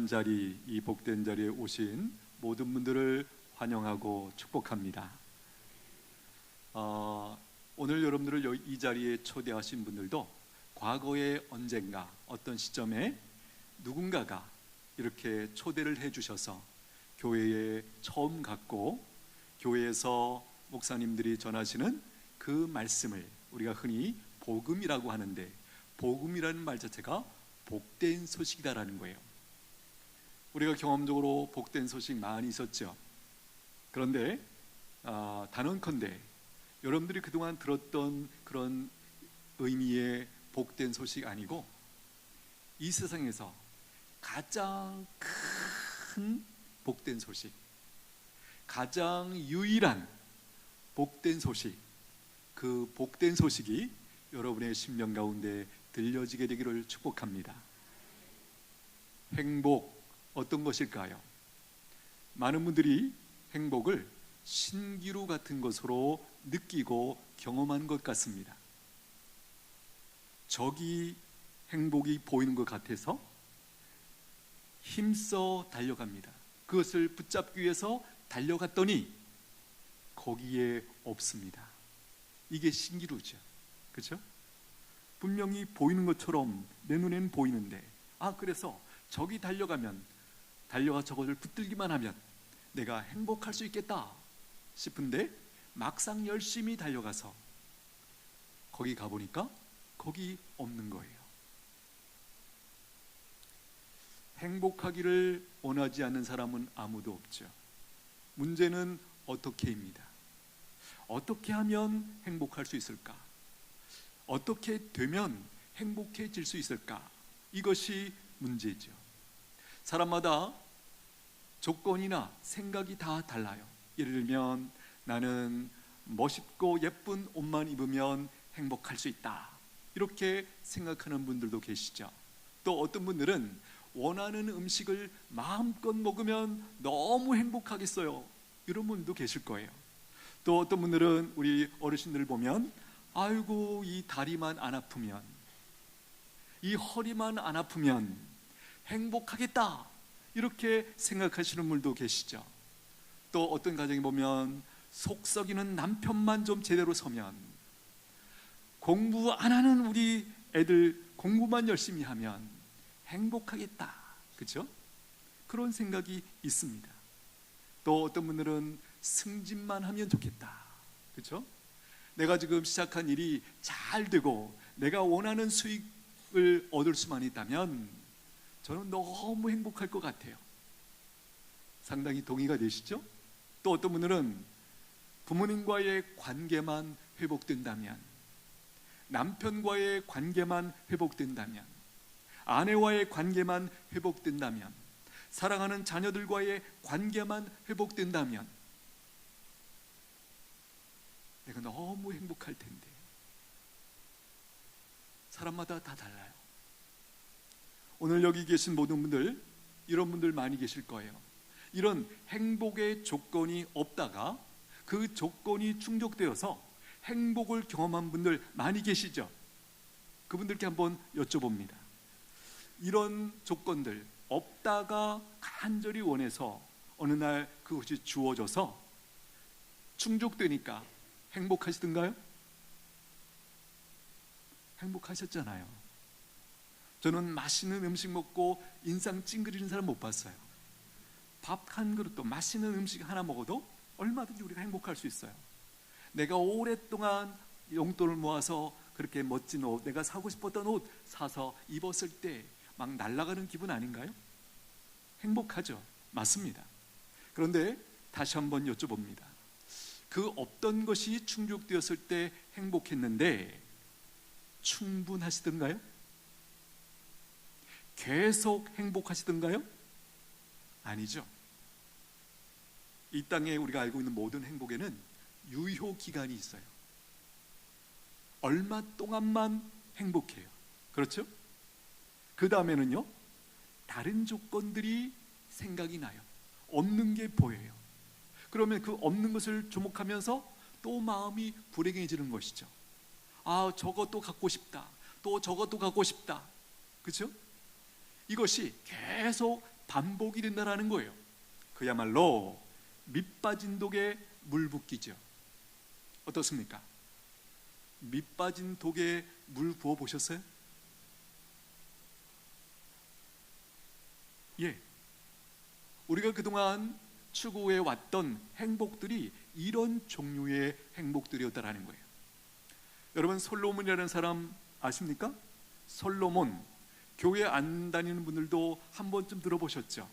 자리, 이 복된 자리에 오신 모든 분들을 환영하고 축복합니다. 오늘 여러분들을 이 자리에 초대하신 분들도 과거에 언젠가 어떤 시점에 누군가가 이렇게 초대를 해주셔서 교회에 처음 갔고, 교회에서 목사님들이 전하시는 그 말씀을 우리가 흔히 복음이라고 하는데, 복음이라는 말 자체가 복된 소식이다라는 거예요. 우리가 경험적으로 복된 소식 많이 있었죠. 그런데 단언컨대 여러분들이 그동안 들었던 그런 의미의 복된 소식 아니고, 이 세상에서 가장 큰 복된 소식, 가장 유일한 복된 소식, 그 복된 소식이 여러분의 심령 가운데 들려지게 되기를 축복합니다. 행복, 어떤 것일까요? 많은 분들이 행복을 신기루 같은 것으로 느끼고 경험한 것 같습니다. 저기 행복이 보이는 것 같아서 힘써 달려갑니다. 그것을 붙잡기 위해서 달려갔더니 거기에 없습니다. 이게 신기루죠. 그렇죠? 분명히 보이는 것처럼 내 눈에는 보이는데, 그래서 저기 달려가 저것을 붙들기만 하면 내가 행복할 수 있겠다 싶은데, 막상 열심히 달려가서 거기 가보니까 거기 없는 거예요. 행복하기를 원하지 않는 사람은 아무도 없죠. 문제는 어떻게입니다. 어떻게 하면 행복할 수 있을까? 어떻게 되면 행복해질 수 있을까? 이것이 문제죠. 사람마다 조건이나 생각이 다 달라요. 예를 들면 나는 멋있고 예쁜 옷만 입으면 행복할 수 있다, 이렇게 생각하는 분들도 계시죠. 또 어떤 분들은 원하는 음식을 마음껏 먹으면 너무 행복하겠어요, 이런 분도 계실 거예요. 또 어떤 분들은 우리 어르신들을 보면 아이고 이 다리만 안 아프면, 이 허리만 안 아프면 행복하겠다, 이렇게 생각하시는 분도 계시죠. 또 어떤 가정에 보면 속 썩이는 남편만 좀 제대로 서면, 공부 안 하는 우리 애들 공부만 열심히 하면 행복하겠다, 그렇죠? 그런 생각이 있습니다. 또 어떤 분들은 승진만 하면 좋겠다, 그렇죠? 내가 지금 시작한 일이 잘 되고 내가 원하는 수익을 얻을 수만 있다면 저는 너무 행복할 것 같아요. 상당히 동의가 되시죠? 또 어떤 분들은 부모님과의 관계만 회복된다면, 남편과의 관계만 회복된다면, 아내와의 관계만 회복된다면, 사랑하는 자녀들과의 관계만 회복된다면 내가 너무 행복할 텐데. 사람마다 다 달라요. 오늘 여기 계신 모든 분들, 이런 분들 많이 계실 거예요. 이런 행복의 조건이 없다가 그 조건이 충족되어서 행복을 경험한 분들 많이 계시죠? 그분들께 한번 여쭤봅니다. 이런 조건들 없다가 간절히 원해서 어느 날 그것이 주어져서 충족되니까 행복하시던가요? 행복하셨잖아요. 저는 맛있는 음식 먹고 인상 찡그리는 사람 못 봤어요. 밥 한 그릇도, 맛있는 음식 하나 먹어도 얼마든지 우리가 행복할 수 있어요. 내가 오랫동안 용돈을 모아서 그렇게 멋진 옷, 내가 사고 싶었던 옷 사서 입었을 때 막 날아가는 기분 아닌가요? 행복하죠. 맞습니다. 그런데 다시 한번 여쭤봅니다. 그 없던 것이 충족되었을 때 행복했는데 충분하시던가요? 계속 행복하시던가요? 아니죠. 이 땅에 우리가 알고 있는 모든 행복에는 유효 기간이 있어요. 얼마 동안만 행복해요. 그렇죠? 그 다음에는요, 다른 조건들이 생각이 나요. 없는 게 보여요. 그러면 그 없는 것을 주목하면서 또 마음이 불행해지는 것이죠. 저것도 갖고 싶다, 또 저것도 갖고 싶다, 그렇죠? 이것이 계속 반복이 된다라는 거예요. 그야말로 밑빠진 독에 물 붓기죠. 어떻습니까? 밑빠진 독에 물 부어 보셨어요? 예. 우리가 그동안 추구해 왔던 행복들이 이런 종류의 행복들이었다라는 거예요. 여러분, 솔로몬이라는 사람 아십니까? 솔로몬, 교회 안 다니는 분들도 한 번쯤 들어보셨죠?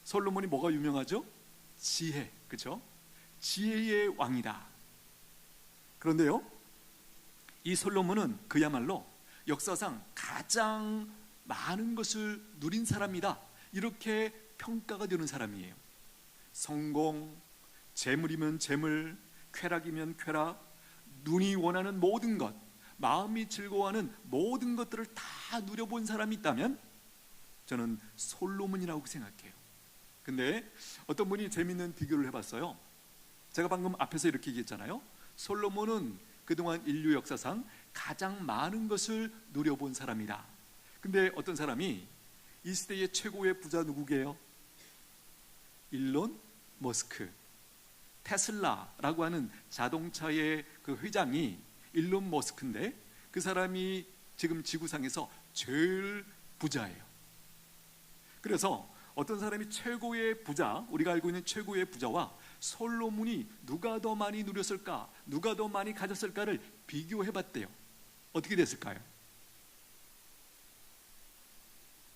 솔로몬이 뭐가 유명하죠? 지혜, 그렇죠? 지혜의 왕이다. 그런데요, 이 솔로몬은 그야말로 역사상 가장 많은 것을 누린 사람이다, 이렇게 평가가 되는 사람이에요. 성공, 재물이면 재물, 쾌락이면 쾌락, 눈이 원하는 모든 것, 마음이 즐거워하는 모든 것들을 다 누려본 사람이 있다면 저는 솔로몬이라고 생각해요. 근데 어떤 분이 재밌는 비교를 해봤어요. 제가 방금 앞에서 이렇게 얘기했잖아요. 솔로몬은 그동안 인류 역사상 가장 많은 것을 누려본 사람이다. 근데 어떤 사람이 이 시대의 최고의 부자 누구게요? 일론 머스크, 테슬라라고 하는 자동차의 그 회장이 일론 머스크인데, 그 사람이 지금 지구상에서 제일 부자예요. 그래서 어떤 사람이 최고의 부자, 우리가 알고 있는 최고의 부자와 솔로몬이 누가 더 많이 누렸을까, 누가 더 많이 가졌을까를 비교해봤대요. 어떻게 됐을까요?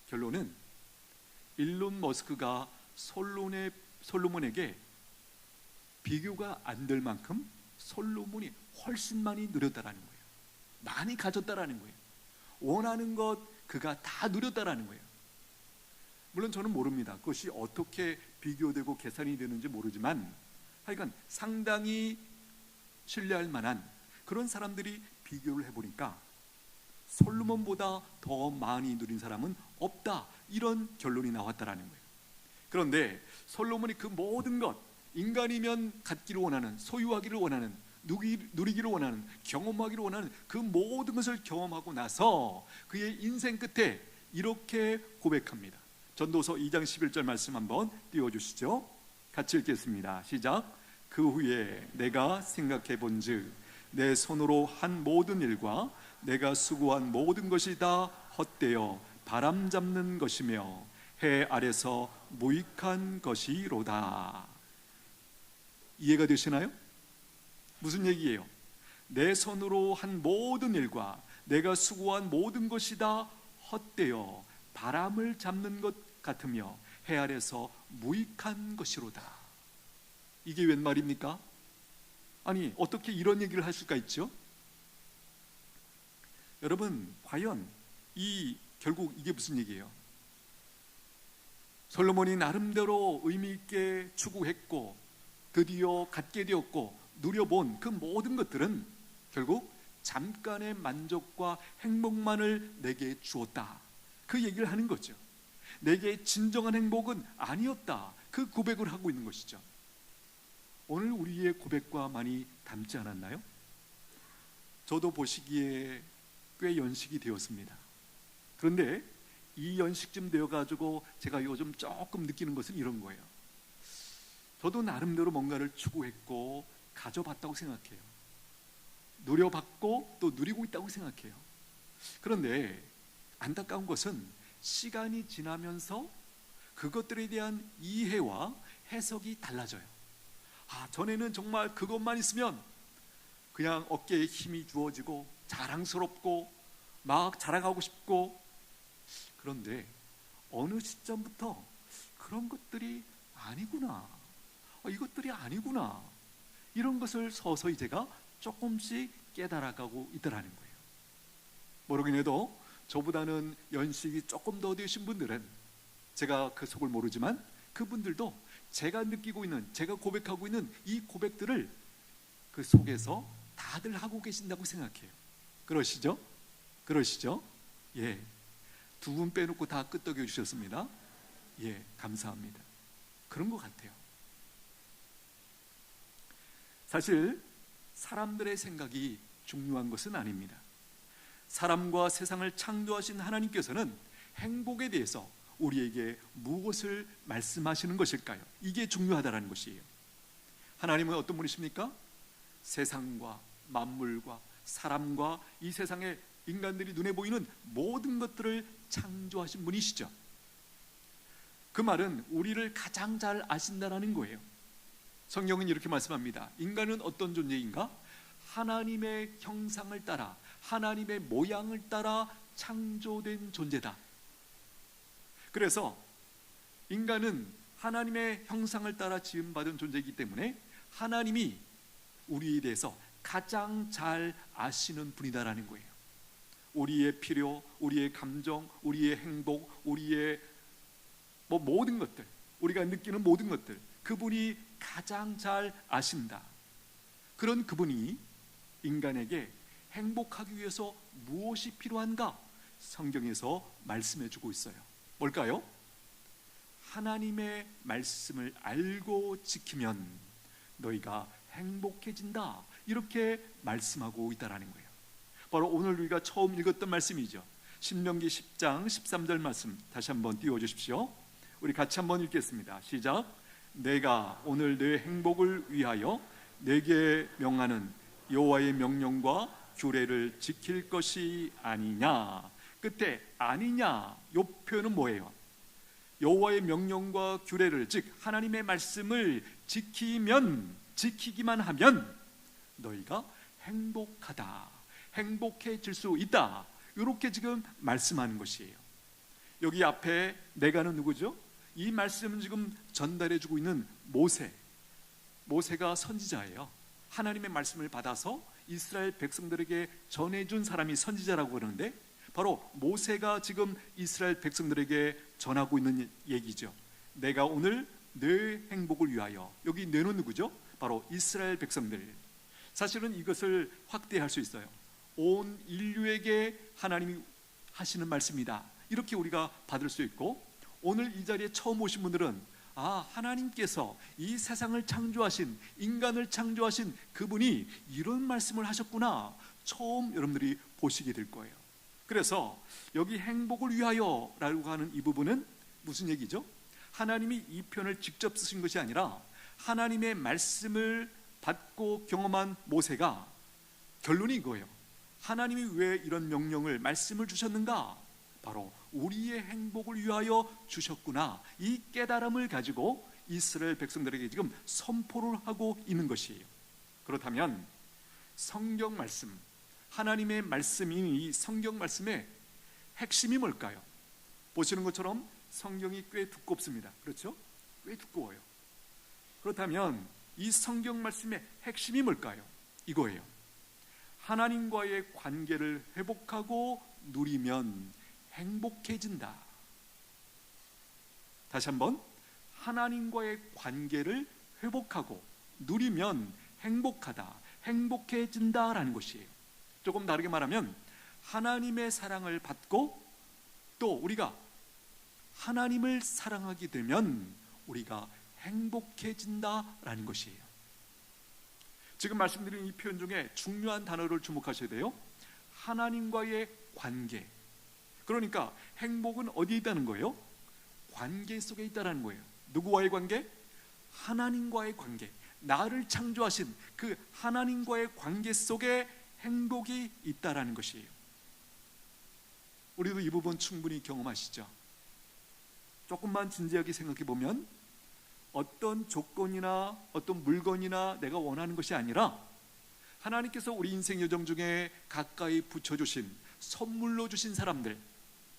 결론은 일론 머스크가 솔로몬에게 비교가 안 될 만큼 솔로몬이 훨씬 많이 누렸다라는 거예요. 많이 가졌다라는 거예요. 원하는 것 그가 다 누렸다라는 거예요. 물론 저는 모릅니다. 그것이 어떻게 비교되고 계산이 되는지 모르지만 하여간 상당히 신뢰할 만한 그런 사람들이 비교를 해보니까 솔로몬보다 더 많이 누린 사람은 없다, 이런 결론이 나왔다라는 거예요. 그런데 솔로몬이 그 모든 것, 인간이면 갖기를 원하는, 소유하기를 원하는, 누리기를 원하는, 경험하기를 원하는 그 모든 것을 경험하고 나서 그의 인생 끝에 이렇게 고백합니다. 전도서 2장 11절 말씀 한번 띄워주시죠. 같이 읽겠습니다. 시작. 그 후에 내가 생각해 본즉 내 손으로 한 모든 일과 내가 수고한 모든 것이 다 헛되어 바람 잡는 것이며 해 아래서 무익한 것이로다. 이해가 되시나요? 무슨 얘기예요? 내 손으로 한 모든 일과 내가 수고한 모든 것이 다 헛되어 바람을 잡는 것 같으며 해 아래서 무익한 것이로다. 이게 웬 말입니까? 아니, 어떻게 이런 얘기를 할 수가 있죠? 여러분, 과연 결국 이게 무슨 얘기예요? 솔로몬이 나름대로 의미 있게 추구했고 드디어 갖게 되었고 누려본 그 모든 것들은 결국 잠깐의 만족과 행복만을 내게 주었다, 그 얘기를 하는 거죠. 내게 진정한 행복은 아니었다, 그 고백을 하고 있는 것이죠. 오늘 우리의 고백과 많이 닮지 않았나요? 저도 보시기에 꽤 연식이 되었습니다. 그런데 이 연식쯤 되어가지고 제가 요즘 조금 느끼는 것은 이런 거예요. 저도 나름대로 뭔가를 추구했고 가져봤다고 생각해요. 누려봤고 또 누리고 있다고 생각해요. 그런데 안타까운 것은 시간이 지나면서 그것들에 대한 이해와 해석이 달라져요. 전에는 정말 그것만 있으면 그냥 어깨에 힘이 주어지고 자랑스럽고 막 자랑하고 싶고, 그런데 어느 시점부터 그런 것들이 아니구나, 이것들이 아니구나, 이런 것을 서서히 제가 조금씩 깨달아가고 있더라는 거예요. 모르긴 해도 저보다는 연식이 조금 더 되신 분들은 제가 그 속을 모르지만 그분들도 제가 느끼고 있는, 제가 고백하고 있는 이 고백들을 그 속에서 다들 하고 계신다고 생각해요. 그러시죠? 그러시죠? 예. 두 분 빼놓고 다 끄떡여 주셨습니다. 예, 감사합니다. 그런 것 같아요. 사실 사람들의 생각이 중요한 것은 아닙니다. 사람과 세상을 창조하신 하나님께서는 행복에 대해서 우리에게 무엇을 말씀하시는 것일까요? 이게 중요하다는 것이에요. 하나님은 어떤 분이십니까? 세상과 만물과 사람과 이 세상의 인간들이 눈에 보이는 모든 것들을 창조하신 분이시죠. 그 말은 우리를 가장 잘 아신다는 거예요. 성경은 이렇게 말씀합니다. 인간은 어떤 존재인가? 하나님의 형상을 따라, 하나님의 모양을 따라 창조된 존재다. 그래서 인간은 하나님의 형상을 따라 지음받은 존재이기 때문에 하나님이 우리에 대해서 가장 잘 아시는 분이다라는 거예요. 우리의 필요, 우리의 감정, 우리의 행복, 우리의 모든 것들, 우리가 느끼는 모든 것들, 그분이 가장 잘 아신다. 그런 그분이 인간에게 행복하기 위해서 무엇이 필요한가? 성경에서 말씀해 주고 있어요. 뭘까요? 하나님의 말씀을 알고 지키면 너희가 행복해진다. 이렇게 말씀하고 있다는 거예요. 바로 오늘 우리가 처음 읽었던 말씀이죠. 신명기 10장 13절 말씀 다시 한번 띄워주십시오. 우리 같이 한번 읽겠습니다. 시작. 내가 오늘 내 행복을 위하여 내게 명하는 여호와의 명령과 규례를 지킬 것이 아니냐. 끝에 아니냐, 이 표현은 뭐예요? 여호와의 명령과 규례를, 즉 하나님의 말씀을 지키기만 하면 너희가 행복하다, 행복해질 수 있다. 이렇게 지금 말씀하는 것이에요. 여기 앞에 내가는 누구죠? 이 말씀은 지금 전달해주고 있는 모세가 선지자예요. 하나님의 말씀을 받아서 이스라엘 백성들에게 전해준 사람이 선지자라고 그러는데, 바로 모세가 지금 이스라엘 백성들에게 전하고 있는 얘기죠. 내가 오늘 내 행복을 위하여. 여기 내는 누구죠? 바로 이스라엘 백성들. 사실은 이것을 확대할 수 있어요. 온 인류에게 하나님이 하시는 말씀이다, 이렇게 우리가 받을 수 있고, 오늘 이 자리에 처음 오신 분들은 하나님께서 이 세상을 창조하신, 인간을 창조하신 그분이 이런 말씀을 하셨구나, 처음 여러분들이 보시게 될 거예요. 그래서 여기 행복을 위하여 라고 하는 이 부분은 무슨 얘기죠? 하나님이 이 표현을 직접 쓰신 것이 아니라 하나님의 말씀을 받고 경험한 모세가, 결론이 이거예요. 하나님이 왜 이런 명령을, 말씀을 주셨는가? 바로 우리의 행복을 위하여 주셨구나, 이 깨달음을 가지고 이스라엘 백성들에게 지금 선포를 하고 있는 것이에요. 그렇다면 성경 말씀, 하나님의 말씀인 이 성경 말씀의 핵심이 뭘까요? 보시는 것처럼 성경이 꽤 두껍습니다. 그렇죠? 꽤 두꺼워요. 그렇다면 이 성경 말씀의 핵심이 뭘까요? 이거예요. 하나님과의 관계를 회복하고 누리면 행복해진다. 다시 한번, 하나님과의 관계를 회복하고 누리면 행복하다, 행복해진다라는 것이에요. 조금 다르게 말하면 하나님의 사랑을 받고 또 우리가 하나님을 사랑하게 되면 우리가 행복해진다라는 것이에요. 지금 말씀드린 이 표현 중에 중요한 단어를 주목하셔야 돼요. 하나님과의 관계. 그러니까 행복은 어디에 있다는 거예요? 관계 속에 있다는 거예요. 누구와의 관계? 하나님과의 관계. 나를 창조하신 그 하나님과의 관계 속에 행복이 있다라는 것이에요. 우리도 이 부분 충분히 경험하시죠? 조금만 진지하게 생각해 보면 어떤 조건이나 어떤 물건이나 내가 원하는 것이 아니라 하나님께서 우리 인생 여정 중에 가까이 붙여주신, 선물로 주신 사람들,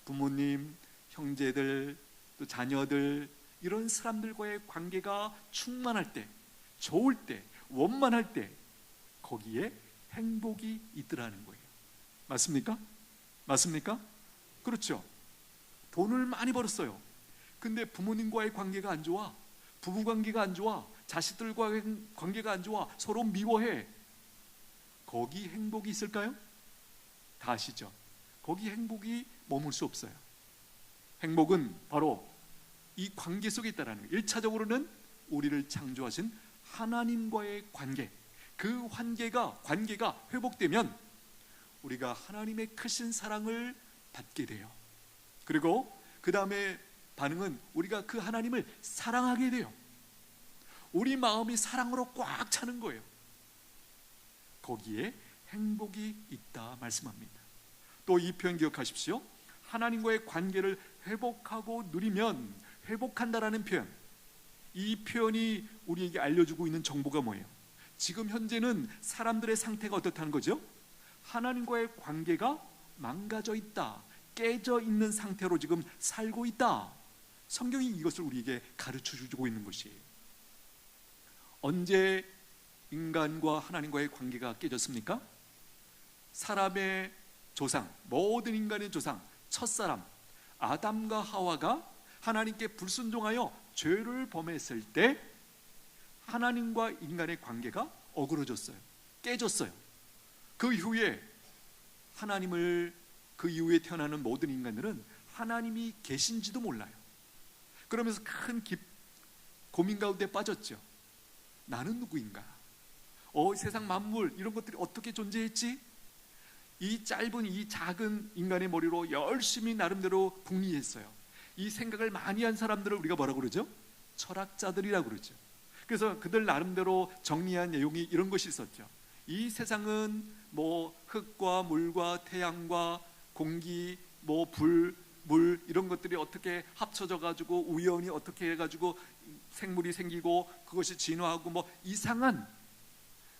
부모님, 형제들, 또 자녀들, 이런 사람들과의 관계가 충만할 때, 좋을 때, 원만할 때 거기에 행복이 있더라는 거예요. 맞습니까? 맞습니까? 그렇죠. 돈을 많이 벌었어요. 근데 부모님과의 관계가 안 좋아, 부부관계가 안 좋아, 자식들과의 관계가 안 좋아, 서로 미워해. 거기 행복이 있을까요? 다 아시죠? 거기 행복이 머물 수 없어요. 행복은 바로 이 관계 속에 있다는 거예요. 1차적으로는 우리를 창조하신 하나님과의 관계, 그 관계가 회복되면 우리가 하나님의 크신 사랑을 받게 돼요. 그리고 그 다음에 반응은 우리가 그 하나님을 사랑하게 돼요. 우리 마음이 사랑으로 꽉 차는 거예요. 거기에 행복이 있다 말씀합니다. 또 이 표현 기억하십시오. 하나님과의 관계를 회복하고 누리면 회복한다라는 표현, 이 표현이 우리에게 알려주고 있는 정보가 뭐예요? 지금 현재는 사람들의 상태가 어떻다는 거죠? 하나님과의 관계가 망가져 있다, 깨져 있는 상태로 지금 살고 있다. 성경이 이것을 우리에게 가르쳐 주고 있는 것이에요. 언제 인간과 하나님과의 관계가 깨졌습니까? 사람의 조상, 모든 인간의 조상, 첫사람 아담과 하와가 하나님께 불순종하여 죄를 범했을 때 하나님과 인간의 관계가 어그러졌어요. 깨졌어요. 그 이후에 그 이후에 태어나는 모든 인간들은 하나님이 계신지도 몰라요. 그러면서 큰 고민 가운데 빠졌죠. 나는 누구인가? 세상 만물 이런 것들이 어떻게 존재했지? 이 작은 인간의 머리로 열심히 나름대로 궁리했어요. 이 생각을 많이 한 사람들을 우리가 뭐라고 그러죠? 철학자들이라고 그러죠. 그래서 그들 나름대로 정리한 내용이 이런 것이 있었죠. 이 세상은 흙과 물과 태양과 공기, 물 이런 것들이 어떻게 합쳐져 가지고 우연히 어떻게 해가지고 생물이 생기고 그것이 진화하고 이상한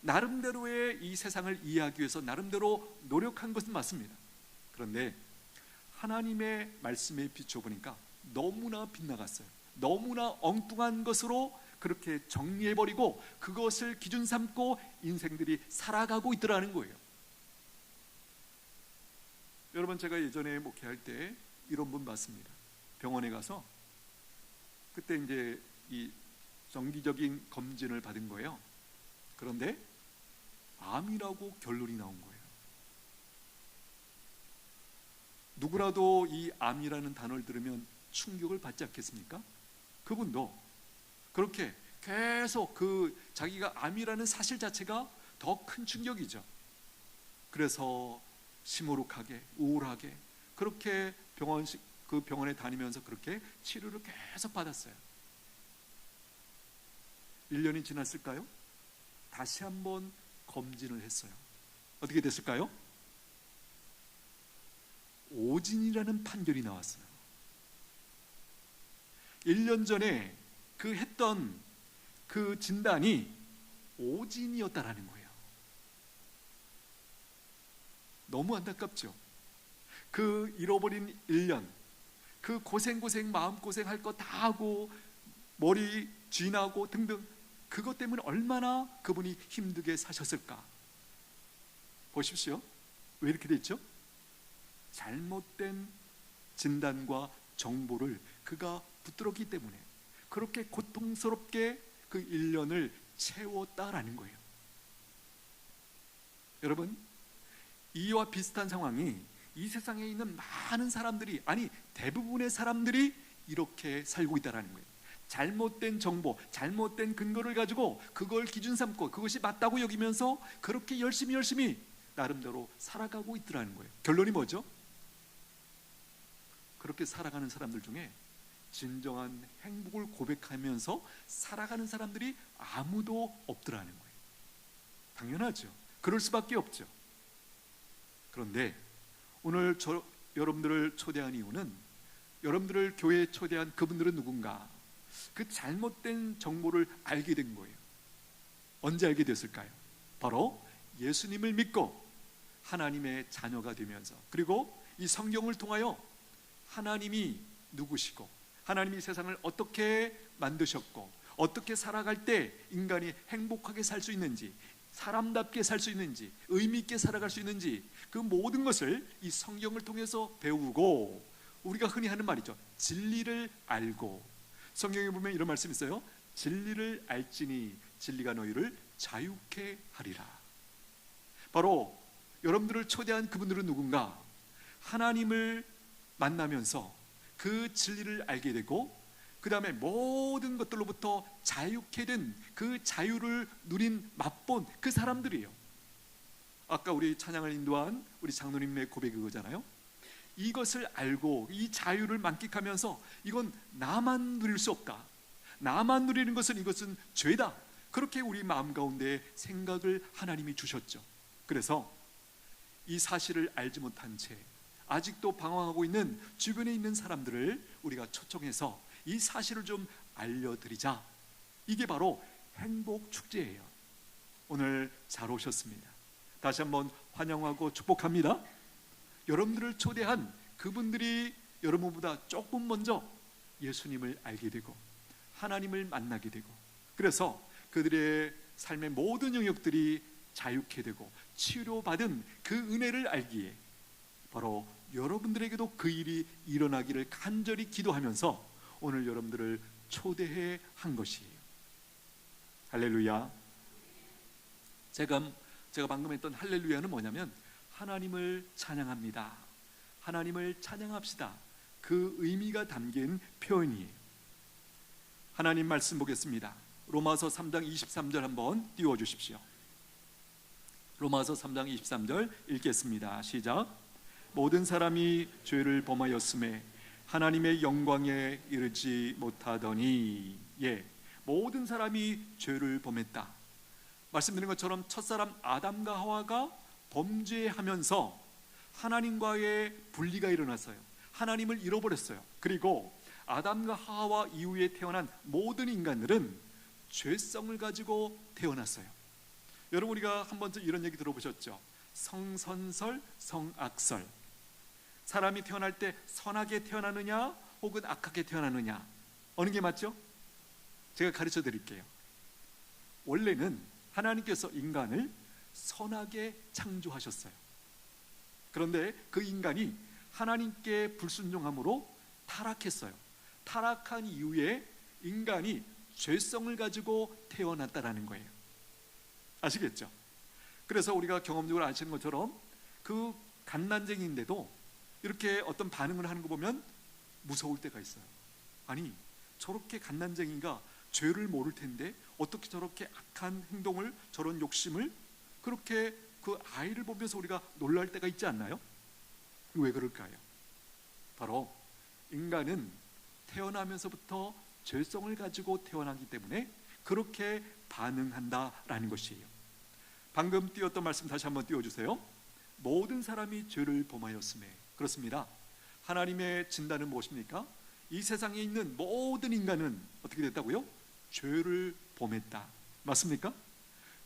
나름대로의 이 세상을 이해하기 위해서 나름대로 노력한 것은 맞습니다. 그런데 하나님의 말씀에 비춰보니까 너무나 빗나갔어요. 너무나 엉뚱한 것으로 그렇게 정리해버리고 그것을 기준 삼고 인생들이 살아가고 있더라는 거예요. 여러분, 제가 예전에 목회할 때 이런 분 봤습니다. 병원에 가서 그때 이제 이 정기적인 검진을 받은 거예요. 그런데 암이라고 결론이 나온 거예요. 누구라도 이 암이라는 단어를 들으면 충격을 받지 않겠습니까? 그분도 그렇게 계속 자기가 암이라는 사실 자체가 더 큰 충격이죠. 그래서 시무룩하게 우울하게 그렇게 그 병원에 다니면서 그렇게 치료를 계속 받았어요. 1년이 지났을까요? 다시 한번 검진을 했어요. 어떻게 됐을까요? 오진이라는 판결이 나왔어요. 1년 전에 했던 그 진단이 오진이었다라는 거예요. 너무 안타깝죠? 그 잃어버린 1년, 그 고생 마음고생할 거 다 하고 머리 쥐나고 등등, 그것 때문에 얼마나 그분이 힘들게 사셨을까. 보십시오. 왜 이렇게 됐죠? 잘못된 진단과 정보를 그가 붙들었기 때문에 그렇게 고통스럽게 그 1년을 채웠다라는 거예요. 여러분, 이와 비슷한 상황이 이 세상에 있는 많은 사람들이, 아니 대부분의 사람들이 이렇게 살고 있다는 거예요. 잘못된 정보, 잘못된 근거를 가지고 그걸 기준 삼고 그것이 맞다고 여기면서 그렇게 열심히 나름대로 살아가고 있더라는 거예요. 결론이 뭐죠? 그렇게 살아가는 사람들 중에 진정한 행복을 고백하면서 살아가는 사람들이 아무도 없더라는 거예요. 당연하죠. 그럴 수밖에 없죠. 그런데 오늘 여러분들을 초대한 이유는, 여러분들을 교회에 초대한 그분들은 누군가? 그 잘못된 정보를 알게 된 거예요. 언제 알게 됐을까요? 바로 예수님을 믿고 하나님의 자녀가 되면서, 그리고 이 성경을 통하여 하나님이 누구시고 하나님이 세상을 어떻게 만드셨고 어떻게 살아갈 때 인간이 행복하게 살 수 있는지, 사람답게 살 수 있는지, 의미 있게 살아갈 수 있는지, 그 모든 것을 이 성경을 통해서 배우고, 우리가 흔히 하는 말이죠. 진리를 알고. 성경에 보면 이런 말씀이 있어요. 진리를 알지니 진리가 너희를 자유케 하리라. 바로 여러분들을 초대한 그분들은 누군가? 하나님을 만나면서 그 진리를 알게 되고 그 다음에 모든 것들로부터 자유케 된 그 자유를 누린 맛본 그 사람들이에요. 아까 우리 찬양을 인도한 우리 장로님의 고백이 그거잖아요. 이것을 알고 이 자유를 만끽하면서 이건 나만 누릴 수 없다, 나만 누리는 것은 이것은 죄다, 그렇게 우리 마음 가운데 생각을 하나님이 주셨죠. 그래서 이 사실을 알지 못한 채 아직도 방황하고 있는 주변에 있는 사람들을 우리가 초청해서 이 사실을 좀 알려드리자. 이게 바로 행복 축제예요. 오늘 잘 오셨습니다. 다시 한번 환영하고 축복합니다. 여러분들을 초대한 그분들이 여러분보다 조금 먼저 예수님을 알게 되고 하나님을 만나게 되고, 그래서 그들의 삶의 모든 영역들이 자유케 되고 치료받은 그 은혜를 알기에 바로 여러분들에게도 그 일이 일어나기를 간절히 기도하면서 오늘 여러분들을 초대해 한 것이에요. 할렐루야. 제가 방금 했던 할렐루야는 뭐냐면 하나님을 찬양합니다, 하나님을 찬양합시다, 그 의미가 담긴 표현이에요. 하나님 말씀 보겠습니다. 로마서 3장 23절 한번 띄워주십시오. 로마서 3장 23절 읽겠습니다. 시작. 모든 사람이 죄를 범하였음에 하나님의 영광에 이르지 못하더니. 예, 모든 사람이 죄를 범했다. 말씀드린 것처럼 첫사람 아담과 하와가 범죄하면서 하나님과의 분리가 일어났어요. 하나님을 잃어버렸어요. 그리고 아담과 하와 이후에 태어난 모든 인간들은 죄성을 가지고 태어났어요. 여러분, 우리가 한 번쯤 이런 얘기 들어보셨죠? 성선설, 성악설. 사람이 태어날 때 선하게 태어나느냐 혹은 악하게 태어나느냐, 어느 게 맞죠? 제가 가르쳐 드릴게요. 원래는 하나님께서 인간을 선하게 창조하셨어요. 그런데 그 인간이 하나님께 불순종함으로 타락했어요. 타락한 이후에 인간이 죄성을 가지고 태어났다라는 거예요. 아시겠죠? 그래서 우리가 경험적으로 아시는 것처럼 그 갓난쟁이인데도 이렇게 어떤 반응을 하는 거 보면 무서울 때가 있어요. 아니, 저렇게 갓난쟁이가 죄를 모를 텐데 어떻게 저렇게 악한 행동을, 저런 욕심을, 그렇게 그 아이를 보면서 우리가 놀랄 때가 있지 않나요? 왜 그럴까요? 바로 인간은 태어나면서부터 죄성을 가지고 태어나기 때문에 그렇게 반응한다라는 것이에요. 방금 띄웠던 말씀 다시 한번 띄워주세요. 모든 사람이 죄를 범하였음에. 그렇습니다. 하나님의 진단은 무엇입니까? 이 세상에 있는 모든 인간은 어떻게 됐다고요? 죄를 범했다. 맞습니까?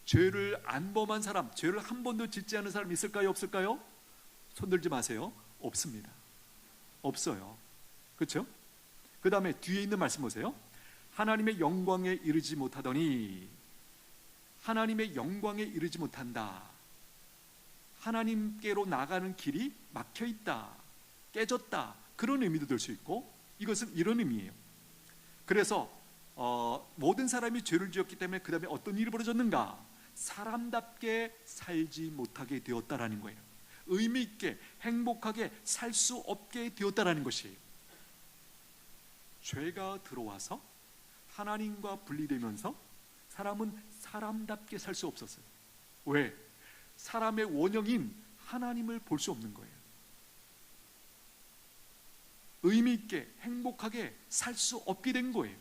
죄를 안 범한 사람, 죄를 한 번도 짓지 않은 사람 있을까요? 없을까요? 손들지 마세요. 없습니다. 없어요. 그렇죠? 그 다음에 뒤에 있는 말씀 보세요. 하나님의 영광에 이르지 못하더니. 하나님의 영광에 이르지 못한다. 하나님께로 나가는 길이 막혀있다, 깨졌다, 그런 의미도 될 수 있고, 이것은 이런 의미예요. 그래서 모든 사람이 죄를 지었기 때문에 그 다음에 어떤 일이 벌어졌는가? 사람답게 살지 못하게 되었다라는 거예요. 의미 있게 행복하게 살 수 없게 되었다라는 것이에요. 죄가 들어와서 하나님과 분리되면서 사람은 사람답게 살 수 없었어요. 왜? 사람의 원형인 하나님을 볼 수 없는 거예요. 의미 있게 행복하게 살 수 없게 된 거예요.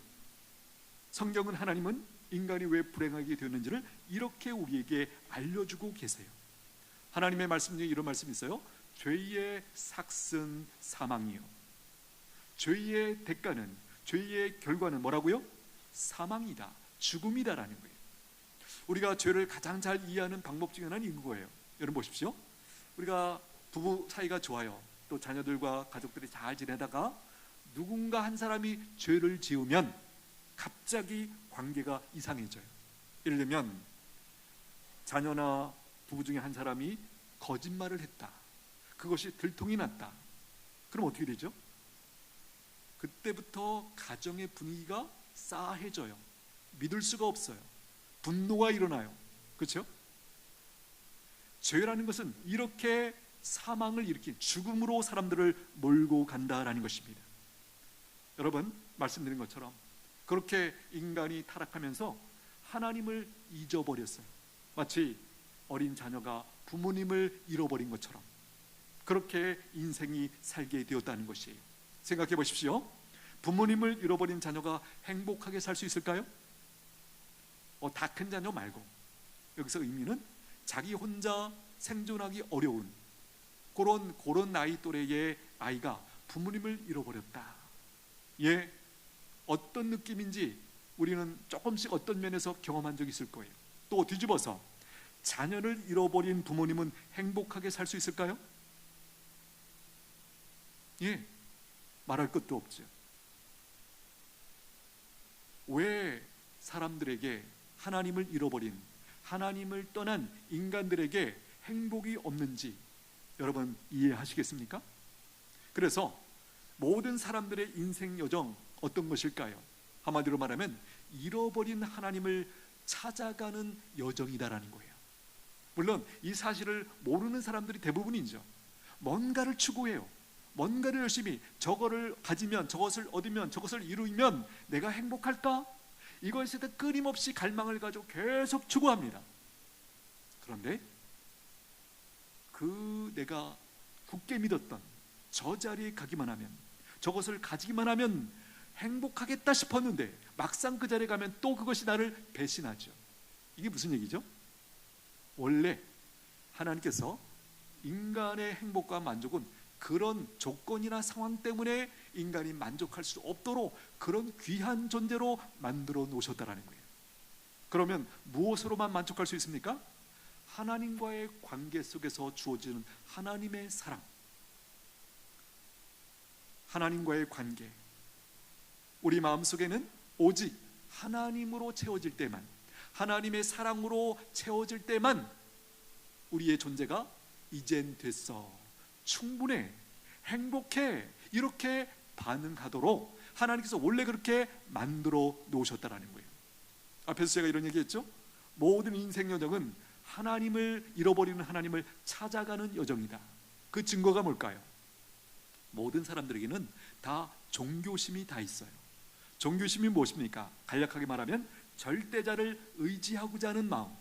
성경은 하나님은 인간이 왜 불행하게 되었는지를 이렇게 우리에게 알려주고 계세요. 하나님의 말씀 중에 이런 말씀이 있어요. 죄의 삭은 사망이요, 죄의 대가는, 죄의 결과는 뭐라고요? 사망이다, 죽음이다라는 거예요. 우리가 죄를 가장 잘 이해하는 방법 중에 하나는 이거예요. 여러분 보십시오. 우리가 부부 사이가 좋아요. 또 자녀들과 가족들이 잘 지내다가 누군가 한 사람이 죄를 지으면 갑자기 관계가 이상해져요. 예를 들면 자녀나 부부 중에 한 사람이 거짓말을 했다, 그것이 들통이 났다. 그럼 어떻게 되죠? 그때부터 가정의 분위기가 싸해져요. 믿을 수가 없어요. 분노가 일어나요. 그렇죠? 죄라는 것은 이렇게 사망을 일으킨, 죽음으로 사람들을 몰고 간다라는 것입니다. 여러분, 말씀드린 것처럼 그렇게 인간이 타락하면서 하나님을 잊어버렸어요. 마치 어린 자녀가 부모님을 잃어버린 것처럼. 그렇게 인생이 살게 되었다는 것이에요. 생각해 보십시오. 부모님을 잃어버린 자녀가 행복하게 살 수 있을까요? 다 큰 자녀 말고, 여기서 의미는 자기 혼자 생존하기 어려운 그런 나이 또래의 아이가 부모님을 잃어버렸다. 예, 어떤 느낌인지 우리는 조금씩 어떤 면에서 경험한 적이 있을 거예요. 또 뒤집어서 자녀를 잃어버린 부모님은 행복하게 살 수 있을까요? 예, 말할 것도 없죠. 왜 사람들에게 하나님을 잃어버린, 하나님을 떠난 인간들에게 행복이 없는지 여러분 이해하시겠습니까? 그래서 모든 사람들의 인생 여정 어떤 것일까요? 한마디로 말하면 잃어버린 하나님을 찾아가는 여정이다라는 거예요. 물론 이 사실을 모르는 사람들이 대부분이죠. 뭔가를 추구해요. 뭔가를 열심히, 저거를 가지면, 저것을 얻으면, 저것을 이루면 내가 행복할까? 이것에 대해 끊임없이 갈망을 가지고 계속 추구합니다. 그런데 내가 굳게 믿었던 저 자리에 가기만 하면, 저것을 가지기만 하면 행복하겠다 싶었는데 막상 그 자리에 가면 또 그것이 나를 배신하죠. 이게 무슨 얘기죠? 원래 하나님께서 인간의 행복과 만족은 그런 조건이나 상황 때문에 인간이 만족할 수 없도록 그런 귀한 존재로 만들어 놓으셨다는 거예요. 그러면 무엇으로만 만족할 수 있습니까? 하나님과의 관계 속에서 주어지는 하나님의 사랑, 하나님과의 관계, 우리 마음속에는 오직 하나님으로 채워질 때만, 하나님의 사랑으로 채워질 때만 우리의 존재가 이젠 됐어, 충분해, 행복해, 이렇게 반응하도록 하나님께서 원래 그렇게 만들어 놓으셨다는 거예요. 앞에서 제가 이런 얘기했죠. 모든 인생 여정은 하나님을 잃어버리는 하나님을 찾아가는 여정이다. 그 증거가 뭘까요? 모든 사람들에게는 다 종교심이 다 있어요. 종교심이 무엇입니까? 간략하게 말하면 절대자를 의지하고자 하는 마음,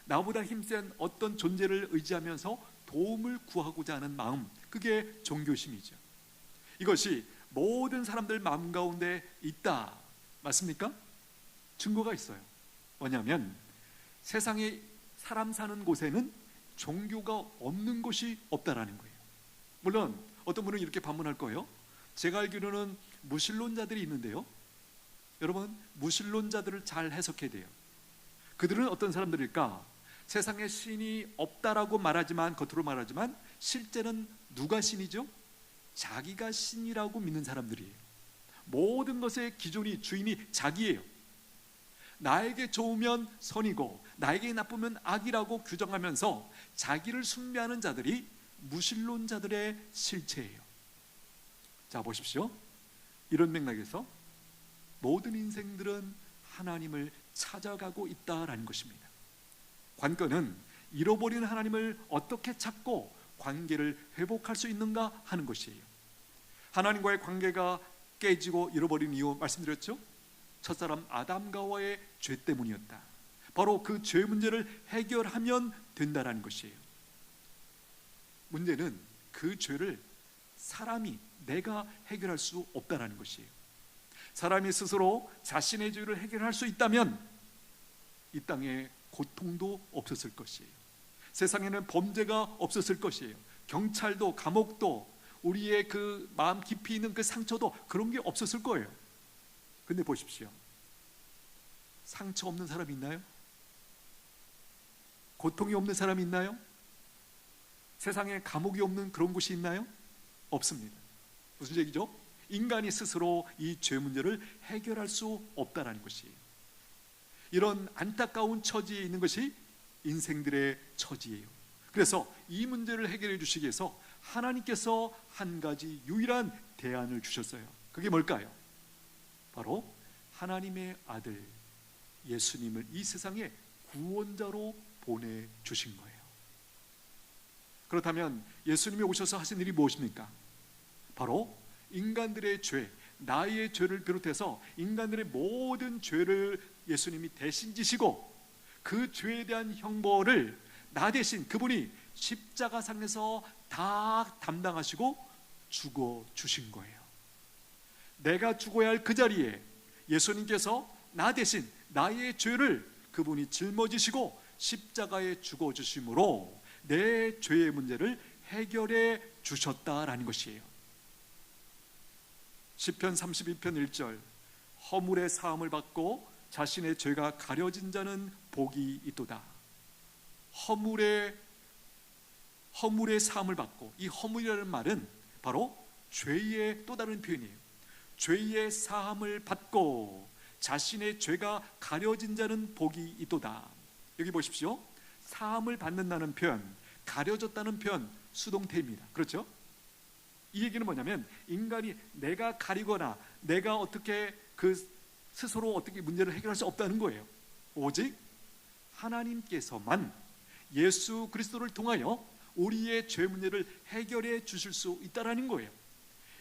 나보다 힘센 어떤 존재를 의지하면서 도움을 구하고자 하는 마음, 그게 종교심이죠. 이것이 모든 사람들 마음 가운데 있다. 맞습니까? 증거가 있어요. 뭐냐면 세상에 사람 사는 곳에는 종교가 없는 곳이 없다라는 거예요. 물론 어떤 분은 이렇게 반문할 거예요. 제가 알기로는 무신론자들이 있는데요, 여러분 무신론자들을 잘 해석해야 돼요. 그들은 어떤 사람들일까? 세상에 신이 없다라고 말하지만, 겉으로 말하지만 실제는 누가 신이죠? 자기가 신이라고 믿는 사람들이에요. 모든 것의 기존이, 주인이 자기예요. 나에게 좋으면 선이고 나에게 나쁘면 악이라고 규정하면서 자기를 숭배하는 자들이 무신론자들의 실체예요. 자, 보십시오. 이런 맥락에서 모든 인생들은 하나님을 찾아가고 있다라는 것입니다. 관건은 잃어버린 하나님을 어떻게 찾고 관계를 회복할 수 있는가 하는 것이에요. 하나님과의 관계가 깨지고 잃어버린 이유 말씀드렸죠? 첫사람 아담과와의 죄 때문이었다. 바로 그 죄 문제를 해결하면 된다라는 것이에요. 문제는 그 죄를 사람이, 내가 해결할 수 없다라는 것이에요. 사람이 스스로 자신의 죄를 해결할 수 있다면 이 땅에 고통도 없었을 것이에요. 세상에는 범죄가 없었을 것이에요. 경찰도, 감옥도, 우리의 그 마음 깊이 있는 그 상처도, 그런 게 없었을 거예요. 근데 보십시오. 상처 없는 사람 있나요? 고통이 없는 사람이 있나요? 세상에 감옥이 없는 그런 곳이 있나요? 없습니다. 무슨 얘기죠? 인간이 스스로 이 죄 문제를 해결할 수 없다는 것이에요. 이런 안타까운 처지에 있는 것이 인생들의 처지예요. 그래서 이 문제를 해결해 주시기 위해서 하나님께서 한 가지 유일한 대안을 주셨어요. 그게 뭘까요? 바로 하나님의 아들 예수님을 이 세상에 구원자로 보내주신 거예요. 그렇다면 예수님이 오셔서 하신 일이 무엇입니까? 바로 인간들의 죄, 나의 죄를 비롯해서 인간들의 모든 죄를 예수님이 대신 지시고 그 죄에 대한 형벌을 나 대신 그분이 십자가상에서 다 담당하시고 죽어 주신 거예요. 내가 죽어야 할 그 자리에 예수님께서 나 대신 나의 죄를 그분이 짊어지시고 십자가에 죽어 주심으로 내 죄의 문제를 해결해 주셨다라는 것이에요. 시편 32편 1절, 허물의 사함을 받고 자신의 죄가 가려진 자는 복이 있도다. 허물의 사함을 받고, 이 허물이라는 말은 바로 죄의 또 다른 표현이에요. 죄의 사함을 받고 자신의 죄가 가려진 자는 복이 있도다. 여기 보십시오. 사함을 받는다는 표현, 가려졌다는 표현, 수동태입니다. 그렇죠? 이 얘기는 뭐냐면, 인간이 내가 가리거나 내가 어떻게 스스로 어떻게 문제를 해결할 수 없다는 거예요. 오직 하나님께서만 예수 그리스도를 통하여 우리의 죄 문제를 해결해 주실 수 있다는 거예요.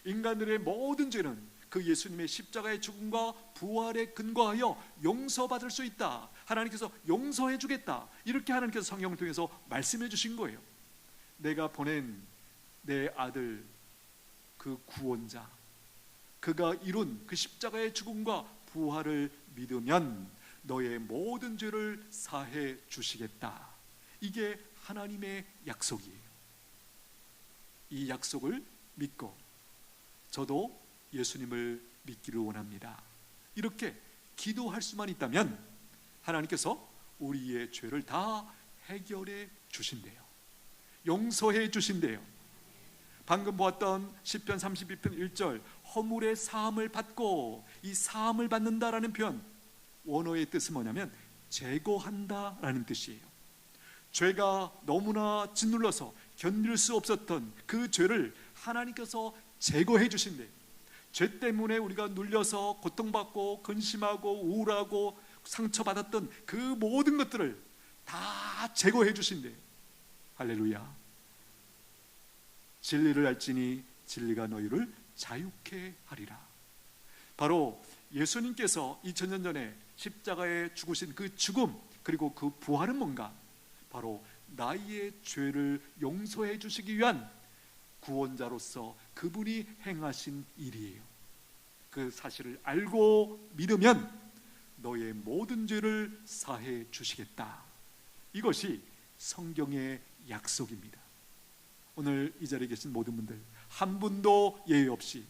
인간들의 모든 죄는 그 예수님의 십자가의 죽음과 부활에 근거하여 용서받을 수 있다. 하나님께서 용서해 주겠다. 이렇게 하나님께서 성경을 통해서 말씀해 주신 거예요. 내가 보낸 내 아들, 그 구원자, 그가 이룬 그 십자가의 죽음과 부활을 믿으면 너의 모든 죄를 사해 주시겠다. 이게 하나님의 약속이에요. 이 약속을 믿고 저도 예수님을 믿기를 원합니다. 이렇게 기도할 수만 있다면 하나님께서 우리의 죄를 다 해결해 주신대요. 용서해 주신대요. 방금 보았던 시편 32편 1절, 허물의 사함을 받고, 이 사함을 받는다라는 표현, 원어의 뜻은 뭐냐면 제거한다라는 뜻이에요. 죄가 너무나 짓눌러서 견딜 수 없었던 그 죄를 하나님께서 제거해 주신대요. 죄 때문에 우리가 눌려서 고통받고 근심하고 우울하고 상처받았던 그 모든 것들을 다 제거해 주신대요. 할렐루야. 진리를 알지니 진리가 너희를 자유케 하리라. 바로 예수님께서 2000년 전에 십자가에 죽으신 그 죽음, 그리고 그 부활은 뭔가? 바로 나의 죄를 용서해 주시기 위한 구원자로서 그분이 행하신 일이에요. 그 사실을 알고 믿으면 너의 모든 죄를 사해 주시겠다. 이것이 성경의 약속입니다. 오늘 이 자리에 계신 모든 분들 한 분도 예외 없이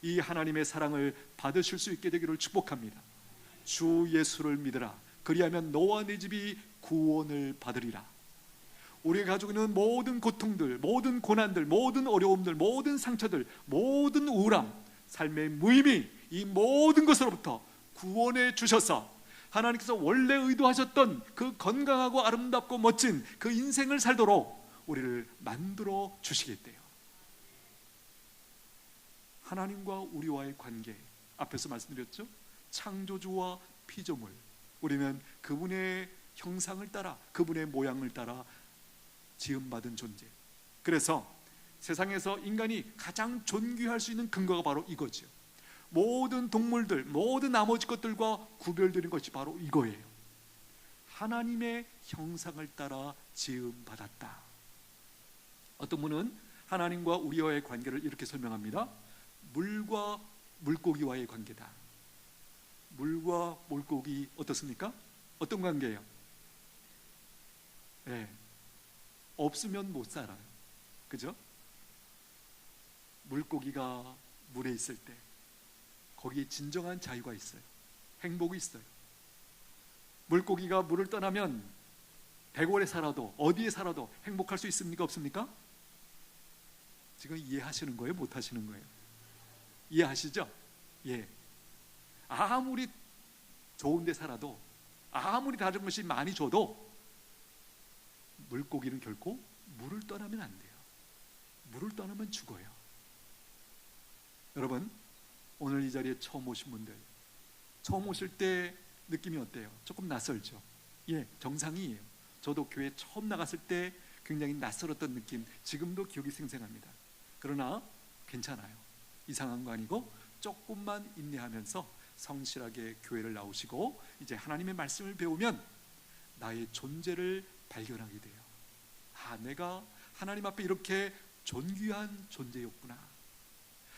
이 하나님의 사랑을 받으실 수 있게 되기를 축복합니다. 주 예수를 믿으라. 그리하면 너와 네 집이 구원을 받으리라. 우리가 가지고 있는 모든 고통들, 모든 고난들, 모든 어려움들, 모든 상처들, 모든 우울함, 삶의 무의미, 이 모든 것으로부터 구원해 주셔서 하나님께서 원래 의도하셨던 그 건강하고 아름답고 멋진 그 인생을 살도록 우리를 만들어 주시겠대요. 하나님과 우리와의 관계, 앞에서 말씀드렸죠? 창조주와 피조물, 우리는 그분의 형상을 따라, 그분의 모양을 따라 지음받은 존재. 그래서 세상에서 인간이 가장 존귀할 수 있는 근거가 바로 이거죠. 모든 동물들, 모든 나머지 것들과 구별되는 것이 바로 이거예요. 하나님의 형상을 따라 지음받았다. 어떤 분은 하나님과 우리와의 관계를 이렇게 설명합니다. 물과 물고기와의 관계다. 물과 물고기 어떻습니까? 어떤 관계예요? 네. 없으면 못 살아요. 그죠? 물고기가 물에 있을 때 거기에 진정한 자유가 있어요. 행복이 있어요. 물고기가 물을 떠나면 대궐에 살아도 어디에 살아도 행복할 수 있습니까? 없습니까? 지금 이해하시는 거예요? 못 하시는 거예요? 이해하시죠? 예. 아무리 좋은 데 살아도, 아무리 다른 것이 많이 줘도 물고기는 결코 물을 떠나면 안 돼요. 물을 떠나면 죽어요. 여러분, 오늘 이 자리에 처음 오신 분들, 처음 오실 때 느낌이 어때요? 조금 낯설죠? 예, 정상이에요. 저도 교회 처음 나갔을 때 굉장히 낯설었던 느낌, 지금도 기억이 생생합니다. 그러나 괜찮아요. 이상한 거 아니고 조금만 인내하면서 성실하게 교회를 나오시고 이제 하나님의 말씀을 배우면 나의 존재를 발견하게 돼요. 내가 하나님 앞에 이렇게 존귀한 존재였구나.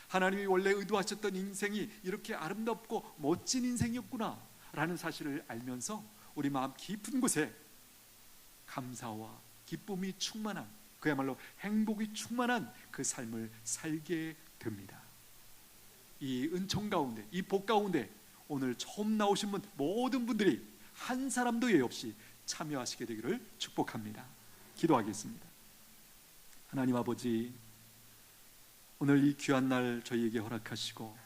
하나님이 원래 의도하셨던 인생이 이렇게 아름답고 멋진 인생이었구나 라는 사실을 알면서 우리 마음 깊은 곳에 감사와 기쁨이 충만한, 그야말로 행복이 충만한 그 삶을 살게 됩니다. 이 은총 가운데, 이 복 가운데 오늘 처음 나오신 분 모든 분들이 한 사람도 예외 없이 참여하시게 되기를 축복합니다. 기도하겠습니다. 하나님 아버지, 오늘 이 귀한 날 저희에게 허락하시고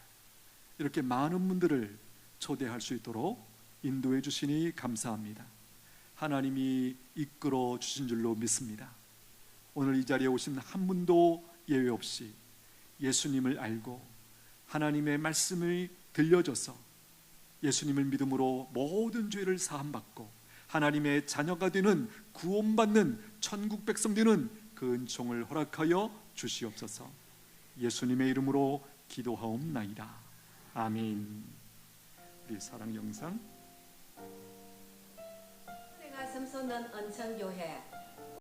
이렇게 많은 분들을 초대할 수 있도록 인도해 주시니 감사합니다. 하나님이 이끌어 주신 줄로 믿습니다. 오늘 이 자리에 오신 한 분도 예외 없이 예수님을 알고 하나님의 말씀을 들려줘서 예수님을 믿음으로 모든 죄를 사함받고 하나님의 자녀가 되는, 구원받는, 천국 백성 되는 그 은총을 허락하여 주시옵소서. 예수님의 이름으로 기도하옵나이다. 아멘. 우리 사랑 영상 가슴 솟는 언천교회